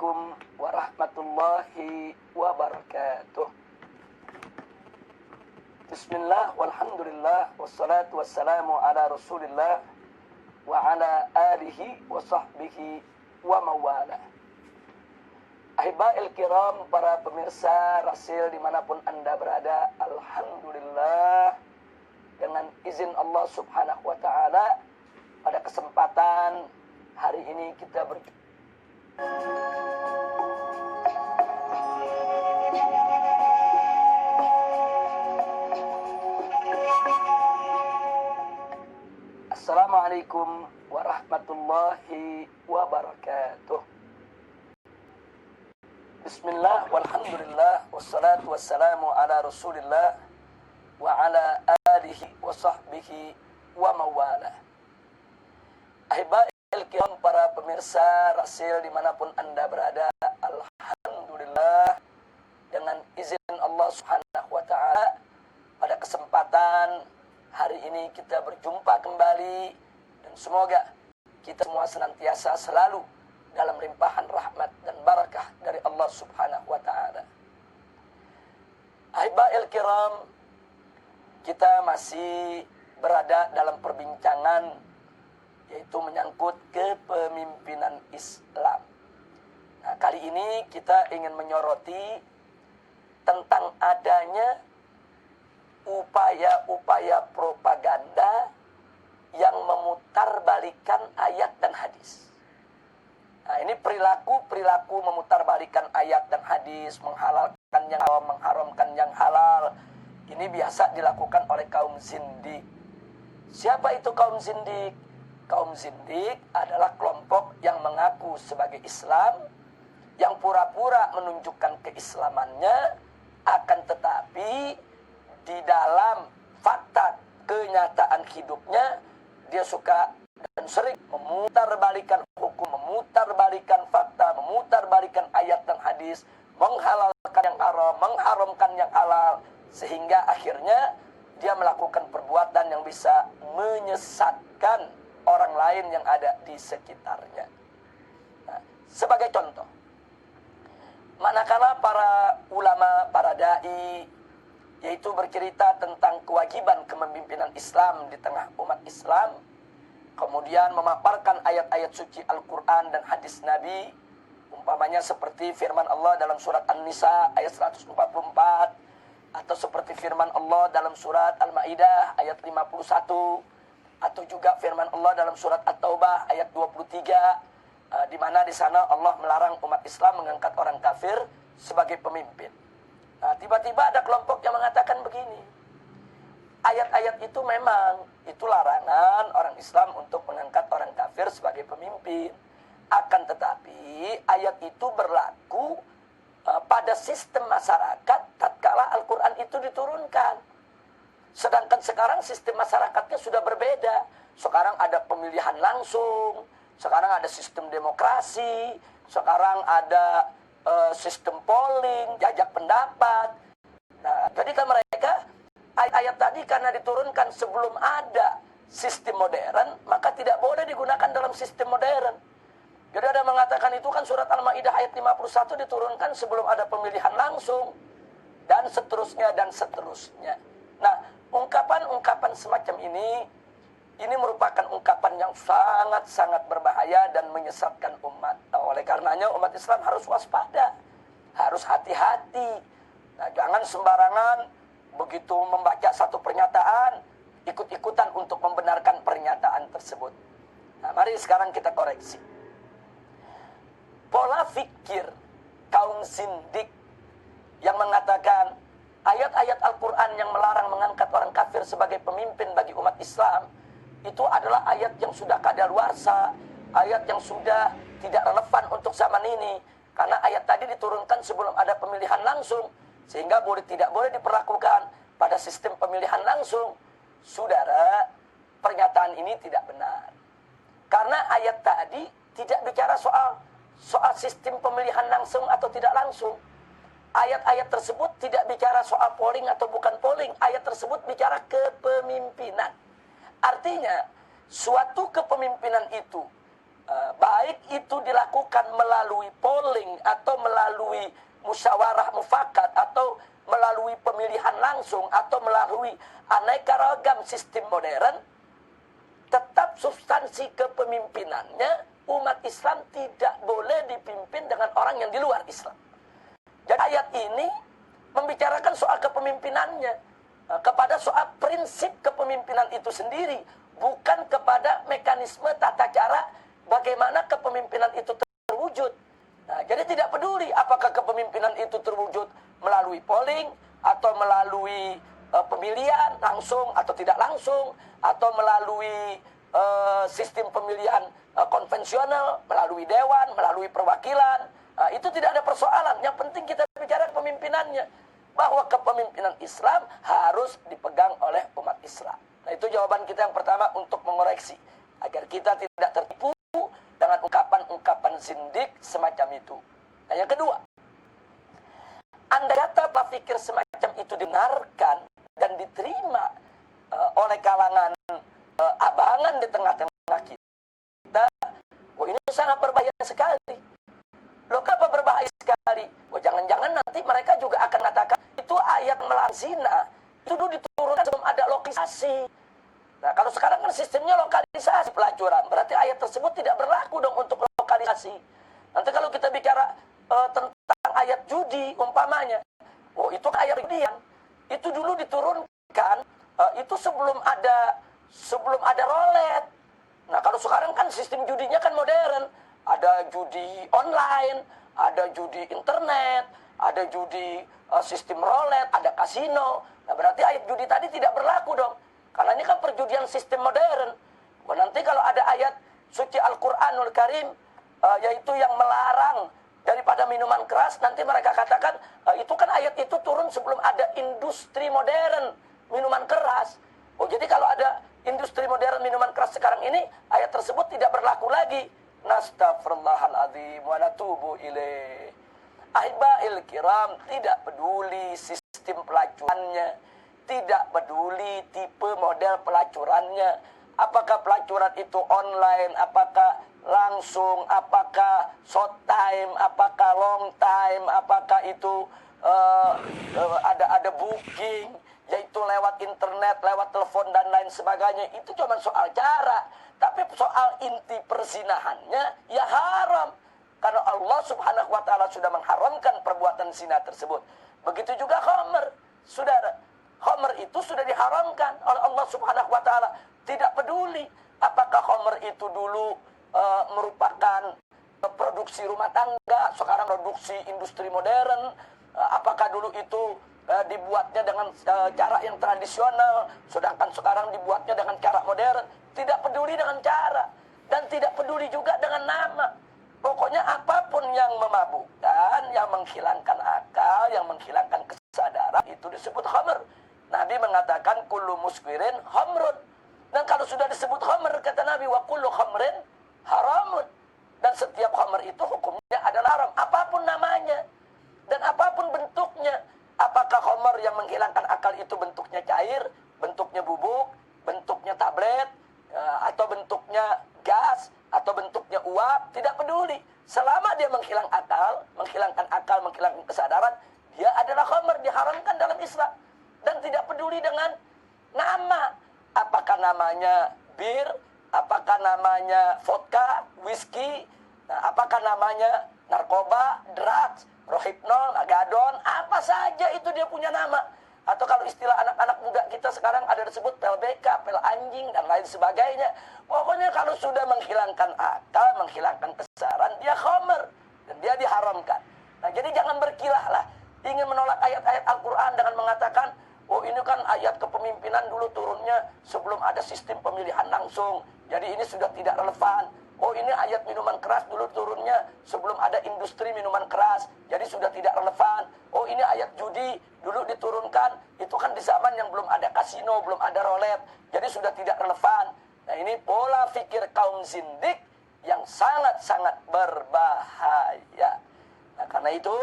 Assalamualaikum warahmatullahi wabarakatuh. Bismillah, walhamdulillah, wassalatu wassalamu ala rasulillah wa ala alihi wa sahbihi wa mawala. Ahiba'il kiram, para pemirsa Rasil dimanapun anda berada, alhamdulillah, dengan izin Allah subhanahu wa ta'ala, pada kesempatan hari ini kita berjumpa. Assalamualaikum warahmatullahi wabarakatuh. Bismillah, walhamdulillah, wassalatu wassalamu ala rasulillah wa ala alihi wa sahbihi wa mawala. Ahiba'il kiram, para pemirsa Rasil dimanapun anda berada, alhamdulillah, dengan izin Allah subhanahu wa ta'ala, pada kesempatan hari ini kita berjumpa kembali, dan semoga kita semua senantiasa selalu dalam limpahan rahmat dan barakah dari Allah subhanahu wa ta'ala. Ahiba'il kiram, kita masih berada dalam perbincangan yaitu menyangkut kepemimpinan Islam. Nah, kali ini kita ingin menyoroti tentang adanya upaya-upaya propaganda yang memutarbalikan ayat dan hadis. Nah, ini perilaku memutarbalikan ayat dan hadis, menghalalkan yang haram, mengharamkan yang halal. Ini biasa dilakukan oleh kaum zindik. Siapa itu kaum zindik? Kaum zindik adalah kelompok yang mengaku sebagai Islam, yang pura-pura menunjukkan keislamannya, akan tetapi di dalam fakta kenyataan hidupnya dia suka dan sering memutarbalikan hukum, memutarbalikan fakta, memutarbalikan ayat dan hadis, menghalalkan yang haram, mengharamkan yang halal, sehingga akhirnya dia melakukan perbuatan yang bisa menyesatkan orang lain yang ada di sekitarnya. Nah, sebagai contoh, manakala para ulama, para dai, yaitu bercerita tentang kewajiban kepemimpinan Islam di tengah umat Islam, kemudian memaparkan ayat-ayat suci Al-Quran dan hadis Nabi, umpamanya seperti firman Allah dalam surat An-Nisa ayat 144, atau seperti firman Allah dalam surat Al-Ma'idah ayat 51, atau juga firman Allah dalam surat At-Taubah ayat 23, di mana di sana Allah melarang umat Islam mengangkat orang kafir sebagai pemimpin. Nah, tiba-tiba ada kelompok yang mengatakan begini, ayat-ayat itu memang itu larangan orang Islam untuk mengangkat orang kafir sebagai pemimpin. Akan tetapi ayat itu berlaku pada sistem masyarakat tatkala Al-Quran itu diturunkan. Sedangkan sekarang sistem masyarakatnya sudah berbeda. Sekarang ada pemilihan langsung, sekarang ada sistem demokrasi, sekarang ada sistem polling, jajak pendapat. Nah, jadi kan mereka ayat-ayat tadi karena diturunkan sebelum ada sistem modern, maka tidak boleh digunakan dalam sistem modern. Jadi ada mengatakan itu kan surat Al-Ma'idah ayat 51 diturunkan sebelum ada pemilihan langsung, dan seterusnya dan seterusnya. Nah, ungkapan-ungkapan semacam ini merupakan ungkapan yang sangat-sangat berbahaya dan menyesatkan umat. Nah, oleh karenanya umat Islam harus waspada, harus hati-hati. Nah, jangan sembarangan begitu membaca satu pernyataan, ikut-ikutan untuk membenarkan pernyataan tersebut. Nah, mari sekarang kita koreksi. Pola fikir kaum zindik yang mengatakan ayat-ayat Al-Quran yang melarang mengangkat orang kafir sebagai pemimpin bagi umat Islam itu adalah ayat yang sudah kadaluarsa, ayat yang sudah tidak relevan untuk zaman ini, karena ayat tadi diturunkan sebelum ada pemilihan langsung, sehingga tidak boleh diperlakukan pada sistem pemilihan langsung. Saudara, pernyataan ini tidak benar, karena ayat tadi tidak bicara soal sistem pemilihan langsung atau tidak langsung. Ayat-ayat tersebut tidak bicara soal polling atau bukan polling. Ayat tersebut bicara kepemimpinan. Artinya, suatu kepemimpinan itu Baik itu dilakukan melalui polling atau melalui musyawarah mufakat atau melalui pemilihan langsung atau melalui aneka ragam sistem modern, tetap substansi kepemimpinannya umat Islam tidak boleh dipimpin dengan orang yang di luar Islam. Jadi ayat ini membicarakan soal kepemimpinannya, kepada soal prinsip kepemimpinan itu sendiri, bukan kepada mekanisme tata cara bagaimana kepemimpinan itu terwujud. Nah, jadi tidak peduli apakah kepemimpinan itu terwujud melalui polling atau melalui pemilihan langsung atau tidak langsung, atau melalui sistem pemilihan konvensional, melalui dewan, melalui perwakilan. Itu tidak ada persoalan. Yang penting kita bicara kepemimpinannya, bahwa kepemimpinan Islam harus dipegang oleh umat Islam. Nah, itu jawaban kita yang pertama untuk mengoreksi agar kita tidak tertipu dengan ungkapan-ungkapan zindik semacam itu. Nah, yang kedua, andai kata pikir semacam itu didengarkan dan diterima oleh kalangan abangan di tengah-tengah kita, ini sangat berbahaya sekali. Loh, kenapa berbahaya sekali? Jangan-jangan nanti mereka juga akan mengatakan itu ayat melarang zina itu dulu diturunkan sebelum ada lokalisasi. Nah, kalau sekarang kan sistemnya lokalisasi pelacuran, berarti ayat tersebut tidak berlaku dong untuk lokalisasi. Nanti kalau kita bicara tentang ayat judi umpamanya, itu ayat judian, itu dulu diturunkan itu sebelum ada rolet. Nah, kalau sekarang kan sistem judinya kan modern, ada judi online, ada judi internet, ada judi sistem rolet, ada kasino. Nah, berarti ayat judi tadi tidak berlaku dong. Karena ini kan perjudian sistem modern. Nanti kalau ada ayat suci Al-Quranul Karim, yaitu yang melarang daripada minuman keras, nanti mereka katakan, itu kan ayat itu turun sebelum ada industri modern minuman keras. Jadi kalau ada industri modern minuman keras sekarang ini, ayat tersebut tidak berlaku lagi. Nastaghfirullahaladzim wa natubu ilaih. Ahiba'il kiram, tidak peduli sistem pelacurannya, tidak peduli tipe model pelacurannya, apakah pelacuran itu online, apakah langsung, apakah short time, apakah long time, apakah itu ada booking, yaitu lewat internet, lewat telepon dan lain sebagainya. Itu cuma soal cara, tapi soal inti perzinahannya ya haram. Karena Allah Subhanahu wa ta'ala sudah mengharamkan perbuatan zina tersebut. Begitu juga khamr, saudara. Khamr itu sudah diharamkan oleh Allah Subhanahu wa ta'ala. Tidak peduli apakah khamr itu dulu merupakan produksi rumah tangga, sekarang produksi industri modern, apakah dulu itu dibuatnya dengan cara yang tradisional, sedangkan sekarang dibuatnya dengan cara modern. Tidak peduli dengan cara, dan tidak peduli juga dengan nama. Pokoknya apapun yang memabukkan, yang menghilangkan akal, yang menghilangkan kesadaran, itu disebut khamr. Nabi mengatakan kullu muskirin khamrun. Dan kalau sudah disebut khamr, kata Nabi, wa kullu khamrin haramun. Dan setiap khamr itu hukumnya adalah haram, apapun namanya dan apapun bentuknya. Apakah khamr yang menghilangkan akal itu bentuknya cair, bentuknya bubuk, bentuknya tablet, atau bentuknya gas, atau bentuknya uap, tidak peduli. Selama dia menghilangkan akal, menghilangkan kesadaran, dia adalah khamr, diharamkan dalam Islam. Dan tidak peduli dengan nama. Apakah namanya bir, apakah namanya vodka, whisky, apakah namanya narkoba, drugs, rohypnol, magadon, apa saja itu dia punya nama. Atau kalau istilah anak-anak muda kita sekarang ada disebut pel BK, pel anjing, dan lain sebagainya. Pokoknya kalau sudah menghilangkan akal, menghilangkan kesadaran, dia khamr, dan dia diharamkan. Nah, jadi jangan berkilah lah, ingin menolak ayat-ayat Al-Quran dengan mengatakan, ini kan ayat kepemimpinan dulu turunnya sebelum ada sistem pemilihan langsung, jadi ini sudah tidak relevan. Ini ayat minuman keras dulu turunnya sebelum ada industri minuman keras, jadi sudah tidak relevan. Ini ayat judi dulu diturunkan, itu kan di zaman yang belum ada kasino, belum ada rolet, jadi sudah tidak relevan. Nah, ini pola pikir kaum zindik yang sangat-sangat berbahaya. Nah, karena itu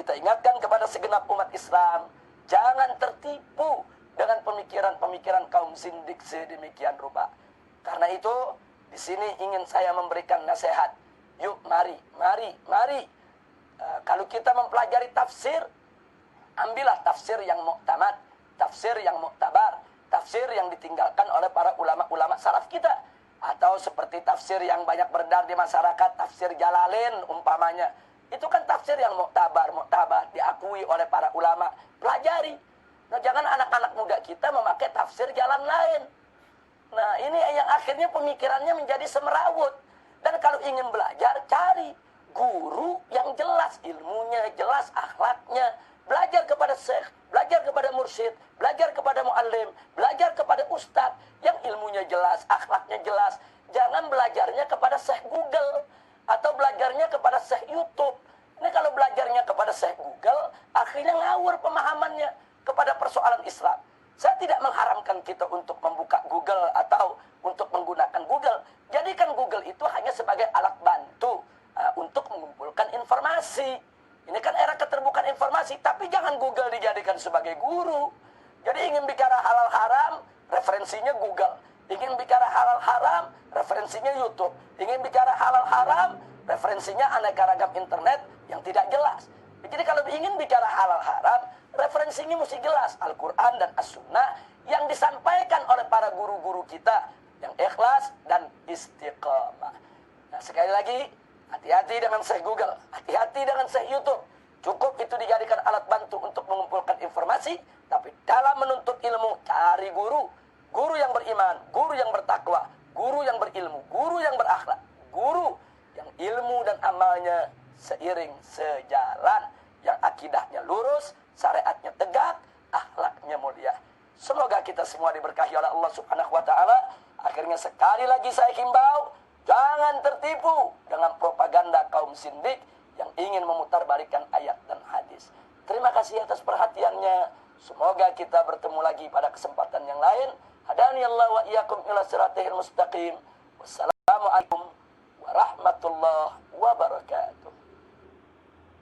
kita ingatkan kepada segenap umat Islam, jangan tertipu dengan pemikiran-pemikiran kaum zindik sedemikian rupa. Karena itu Di sini ingin saya memberikan nasihat. Yuk, mari. Kalau kita mempelajari tafsir, ambillah tafsir yang muktamad, tafsir yang muktabar, tafsir yang ditinggalkan oleh para ulama-ulama salaf kita. Atau seperti tafsir yang banyak beredar di masyarakat, tafsir Jalalain umpamanya. Itu kan tafsir yang muktabar, diakui oleh para ulama. Pelajari. Nah, jangan anak-anak muda kita memakai tafsir jalan lain. Nah, ini yang akhirnya pemikirannya menjadi semerawut. Dan kalau ingin belajar, cari guru yang jelas ilmunya, jelas akhlaknya. Belajar kepada syekh, belajar kepada mursyid, belajar kepada muallim, belajar kepada ustadz yang ilmunya jelas, akhlaknya jelas. Jangan belajarnya kepada syekh Google atau belajarnya kepada syekh YouTube. Ini kalau belajarnya kepada syekh Google, akhirnya ngawur pemahamannya kepada persoalan Islam. Saya tidak mengharamkan kita untuk membuka Google atau untuk menggunakan Google. Jadikan Google itu hanya sebagai alat bantu untuk mengumpulkan informasi. Ini kan era keterbukaan informasi, tapi jangan Google dijadikan sebagai guru. Jadi ingin bicara halal haram, referensinya Google. Ingin bicara halal haram, referensinya YouTube. Ingin bicara halal haram, referensinya aneka ragam internet yang tidak jelas. Jadi kalau ingin bicara halal haram, referensinya mesti jelas. Al-Quran dan As-Sunnah yang disampaikan oleh para guru-guru kita yang ikhlas dan istiqamah. Nah, sekali lagi, hati-hati dengan Syekh Google, hati-hati dengan Syekh YouTube. Cukup itu dijadikan alat bantu untuk mengumpulkan informasi, tapi dalam menuntut ilmu, cari guru. Guru yang beriman, guru yang bertakwa, guru yang berilmu, guru yang berakhlak, guru yang ilmu dan amalnya seiring sejalan, yang akidahnya lurus, syariatnya tegak, akhlaknya mulia. Semoga kita semua diberkahi oleh Allah Subhanahu wa taala. Akhirnya sekali lagi saya himbau, jangan tertipu dengan propaganda kaum sindik yang ingin memutarbalikkan ayat dan hadis. Terima kasih atas perhatiannya. Semoga kita bertemu lagi pada kesempatan yang lain. Hadaniyallahu wa iyyakum ila siratal mustaqim. Wassalamualaikum warahmatullahi wabarakatuh.